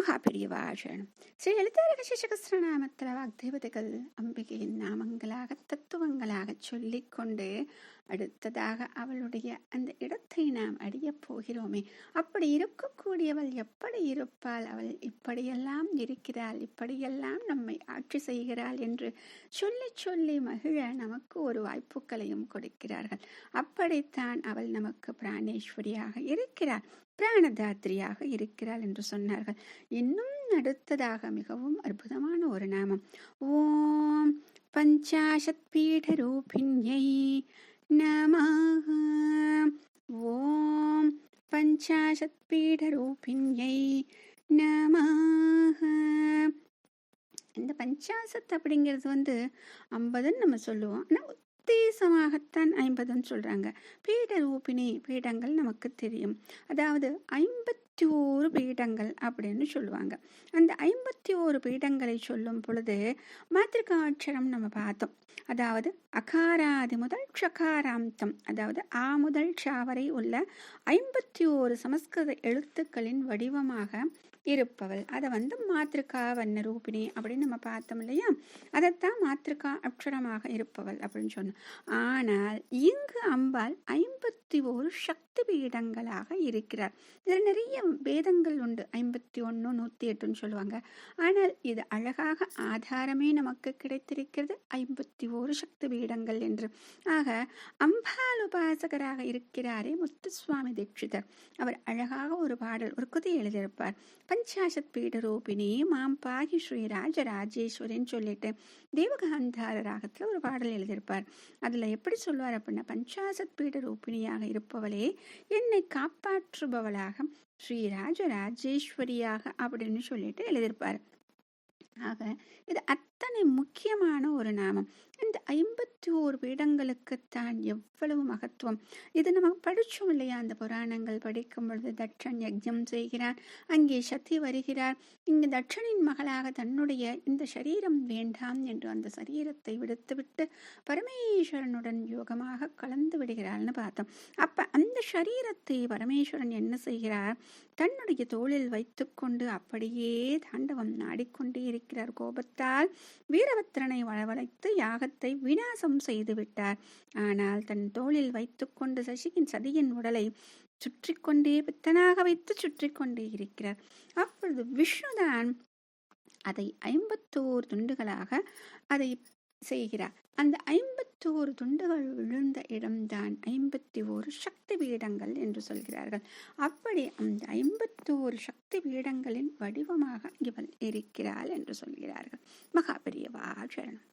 மகாபெரியவாழணும். ஸ்ரீ லலிதா ரகசியசகஸ்ரநாமத்தில் வாக்தேவதைகள் அம்பிகையின் நாமங்களாக தத்துவங்களாக சொல்லிக்கொண்டு அடுத்ததாக அவளுடைய அந்த இடத்தை நாம் அடையப் போகிறோமே. அப்படி இருக்கக்கூடியவள் எப்படி இருப்பாள்? அவள் இப்படியெல்லாம் இருக்கிறாள், இப்படியெல்லாம் நம்மை ஆட்சி செய்கிறாள் என்று சொல்லி சொல்லி மகிழ நமக்கு ஒரு வாய்ப்புகளையும் கொடுக்கிறார்கள். அப்படித்தான் அவள் நமக்கு பிராணேஸ்வரியாக இருக்கிறாள், பிராணதாத்ரியாக இருக்கிறாள் என்று சொன்னார்கள். இன்னும் அடுத்ததாக மிகவும் அற்புதமான ஒரு நாமம், ஓம் பஞ்சாசத் பீட ரூபிண்யை நமஹ. ஓம் பஞ்சாசத் பீட ரூபிண்யை நமஹ. இந்த பஞ்சாசத் அப்படிங்கிறது 50ன்னு நம்ம சொல்லுவோம், ஆனால் உத்தேசமாகத்தான் 50ன்னு சொல்றாங்க. பீட ரூபிணி, பீடங்கள் நமக்கு தெரியும், அதாவது 51 பீடங்கள் அப்படின்னு சொல்லுவாங்க. அந்த 51 பீடங்களை சொல்லும் பொழுது மாத்திருக்காட்சரம் நம்ம பார்த்தோம், அதாவது அகாராதி முதல் ஷகாராந்தம், அதாவது ஆ முதல் ஷா வரை உள்ள 51 சமஸ்கிருத எழுத்துக்களின் வடிவமாக இருப்பவள். அதை மாத்திருக்கா வண்ண ரூபிணி அப்படின்னு நம்ம பார்த்தோம் இல்லையா, அதைத்தான் மாத்திருக்கா அக்ஷரமாக இருப்பவள் அப்படின்னு சொன்னோம். ஆனால் இங்கு அம்பாள் 51 சக்தி பீடங்களாக இருக்கிறார். இதில் நிறைய வேதங்கள் உண்டு, 51, 108ன்னு சொல்லுவாங்க. ஆனால் இது அழகாக ஆதாரமே நமக்கு கிடைத்திருக்கிறது, 51 சக்தி பீடங்கள் என்று. ஆக அம்பாள் உபாசகராக இருக்கிறாரே முத்துசுவாமி தீட்சிதர், அவர் அழகாக ஒரு பாடல், ஒரு கதை எழுதியிருப்பார். பஞ்சாசத் பீட ரூபிணி மாம் பாகி ஸ்ரீ ராஜராஜேஸ்வரின்னு சொல்லிட்டு தேவகாந்தார ராகத்துல ஒரு பாடல் எழுதியிருப்பார். அதுல எப்படி சொல்லுவார் அப்படின்னா, பஞ்சாசத் பீட ரூபிணியாக இருப்பவளே என்னை காப்பாற்றுபவளாக ஸ்ரீ ராஜராஜேஸ்வரியாக அப்படின்னு சொல்லிட்டு எழுதியிருப்பார். ஆக இது அத்தனை முக்கியமான ஒரு நாமம். இந்த 51 பீடங்களுக்குத்தான் எவ்வளவு மகத்துவம். இது நமக்கு படிச்சோம் இல்லையா, அந்த புராணங்கள் படிக்கும் பொழுது தட்சன் யஜ்ஞம் செய்கிறான், அங்கே சக்தி வருகிறார். இங்கு தட்சனின் மகளாக தன்னுடைய இந்த சரீரம் வேண்டாம் என்று அந்த சரீரத்தை விடுத்துவிட்டு பரமேஸ்வரனுடன் யோகமாக கலந்து விடுகிறாள்னு பார்த்தோம். அப்ப அந்த சரீரத்தை பரமேஸ்வரன் என்ன செய்கிறார், தன்னுடைய தோளில் வைத்துக்கொண்டு அப்படியே தாண்டவம் நாடிக்கொண்டே இருக்கிறார். கோபத்தால் வீரபத்திரனை வரவழைத்து யாகத்தை விநாசம் செய்து விட்டார். ஆனால் தன் தோளில் வைத்துக்கொண்டு சதியின் உடலை சுற்றி கொண்டே பித்தனாக வைத்து சுற்றி கொண்டே இருக்கிறார். அப்பொழுது விஷ்ணுதான் அதை 51 துண்டுகளாக அதை செய்கிறார். அந்த 51 துண்டுகள் விழுந்த இடம்தான் 51 சக்தி பீடங்கள் என்று சொல்கிறார்கள். அப்படி அந்த 51 சக்தி பீடங்களின் வடிவமாக இவள் இருக்கிறாள் என்று சொல்கிறார்கள். மகாபெரியவா சரணம்.